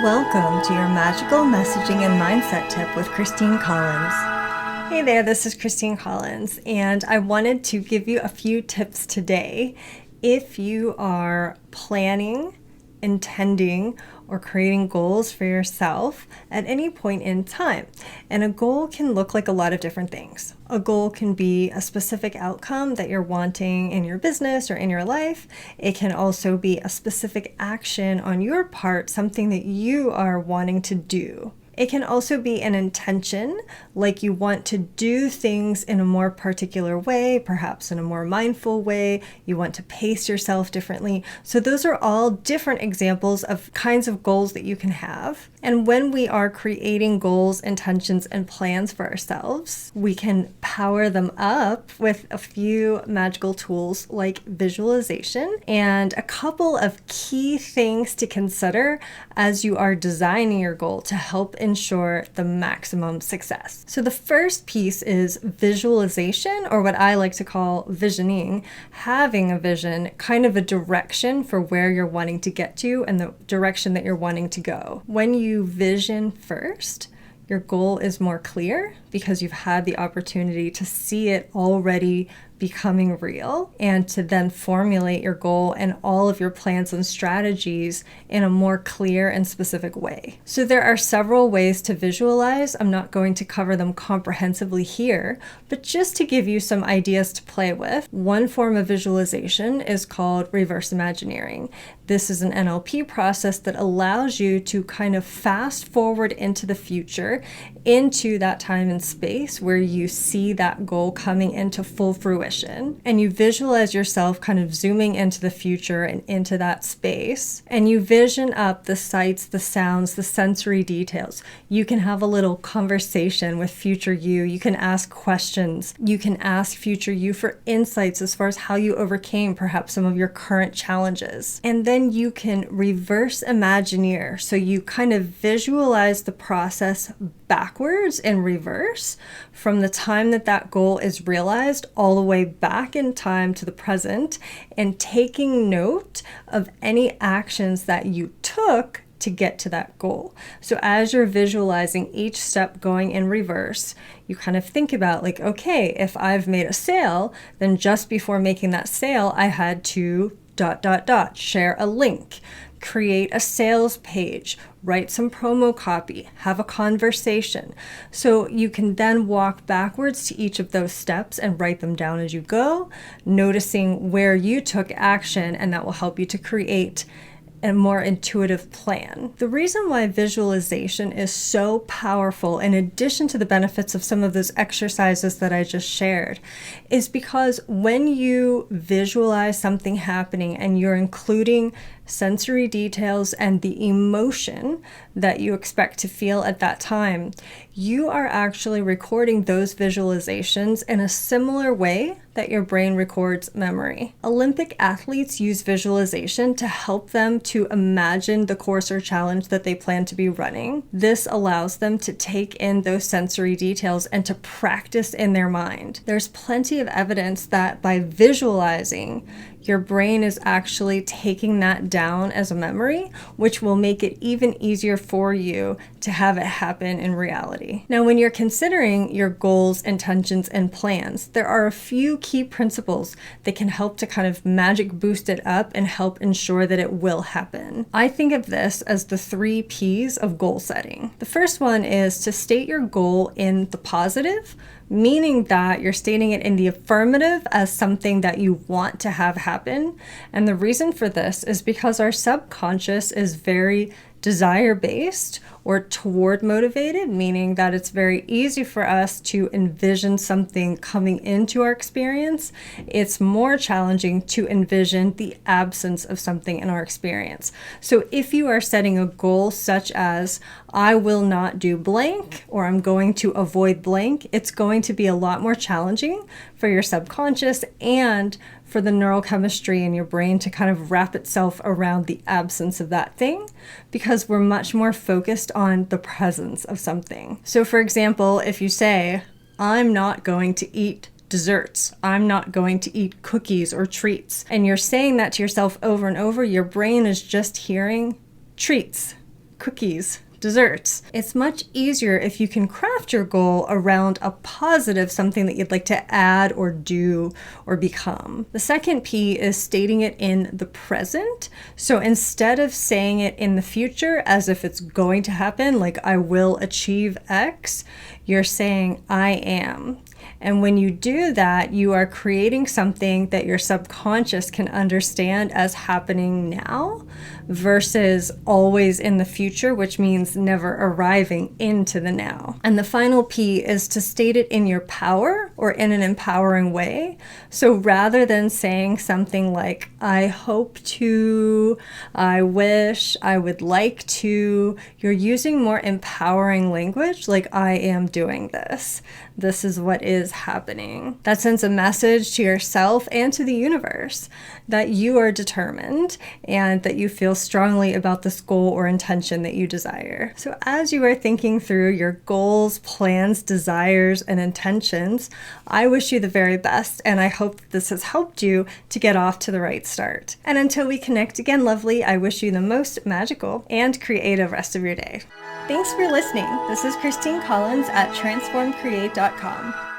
welcome to your magical messaging and mindset tip with Christine Collins. Hey there, this is Christine Collins, and I wanted to give you a few tips today if you are planning, intending, or creating goals for yourself at any point in time. And a goal can look like a lot of different things. A goal can be a specific outcome that you're wanting in your business or in your life. It can also be a specific action on your part, something that you are wanting to do. It can also be an intention, like you want to do things in a more particular way, perhaps in a more mindful way. You want to pace yourself differently. So those are all different examples of kinds of goals that you can have. And when we are creating goals, intentions, and plans for ourselves, we can power them up with a few magical tools like visualization and a couple of key things to consider as you are designing your goal to help ensure the maximum success. So the first piece is visualization, or what I like to call visioning, having a vision, kind of a direction for where you're wanting to get to and the direction that you're wanting to go. When you vision first, your goal is more clear because you've had the opportunity to see it already becoming real and to then formulate your goal and all of your plans and strategies in a more clear and specific way. So there are several ways to visualize. I'm not going to cover them comprehensively here, but just to give you some ideas to play with, one form of visualization is called reverse Imagineering. This is an NLP process that allows you to kind of fast forward into the future, into that time and space where you see that goal coming into full fruition. And you visualize yourself kind of zooming into the future and into that space. And you vision up the sights, the sounds, the sensory details. You can have a little conversation with future you. You can ask questions. You can ask future you for insights as far as how you overcame perhaps some of your current challenges. And then you can reverse Imagineer. So you kind of visualize the process backwards in reverse from the time that that goal is realized all the way back in time to the present, and taking note of any actions that you took to get to that goal. So as you're visualizing each step going in reverse, you kind of think about like, okay, if I've made a sale, then just before making that sale, I had to ... share a link, create a sales page, write some promo copy, have a conversation. So you can then walk backwards to each of those steps and write them down as you go, noticing where you took action, and that will help you to create a more intuitive plan. The reason why visualization is so powerful, in addition to the benefits of some of those exercises that I just shared, is because when you visualize something happening and you're including sensory details and the emotion that you expect to feel at that time, you are actually recording those visualizations in a similar way that your brain records memory. Olympic athletes use visualization to help them to imagine the course or challenge that they plan to be running. This allows them to take in those sensory details and to practice in their mind. There's plenty of evidence that by visualizing, your brain is actually taking that down as a memory, which will make it even easier for you to have it happen in reality. Now, when you're considering your goals, intentions, and plans, there are a few key principles that can help to kind of magic boost it up and help ensure that it will happen. I think of this as the 3 P's of goal setting. The first one is to state your goal in the positive, meaning that you're stating it in the affirmative as something that you want to have happen. And the reason for this is because our subconscious is very desire-based or toward motivated, meaning that it's very easy for us to envision something coming into our experience. It's more challenging to envision the absence of something in our experience. So if you are setting a goal such as, I will not do blank, or I'm going to avoid blank, it's going to be a lot more challenging for your subconscious and for the neurochemistry in your brain to kind of wrap itself around the absence of that thing, because we're much more focused on the presence of something. So for example, if you say, I'm not going to eat desserts, I'm not going to eat cookies or treats, and you're saying that to yourself over and over, your brain is just hearing treats. cookies, desserts. It's much easier if you can craft your goal around a positive, something that you'd like to add or do or become. The second P is stating it in the present. So instead of saying it in the future as if it's going to happen, like I will achieve X, you're saying I am. And when you do that, you are creating something that your subconscious can understand as happening now versus always in the future, which means never arriving into the now. And the final P is to state it in your power or in an empowering way. So rather than saying something like, I hope to, I wish, I would like to, you're using more empowering language like I am doing this. This is what is happening. That sends a message to yourself and to the universe that you are determined and that you feel strongly about this goal or intention that you desire. So as you are thinking through your goals, plans, desires, and intentions, I wish you the very best, and I hope that this has helped you to get off to the right start. And until we connect again, lovely, I wish you the most magical and creative rest of your day. Thanks for listening. This is Christine Collins at transformcreate.com.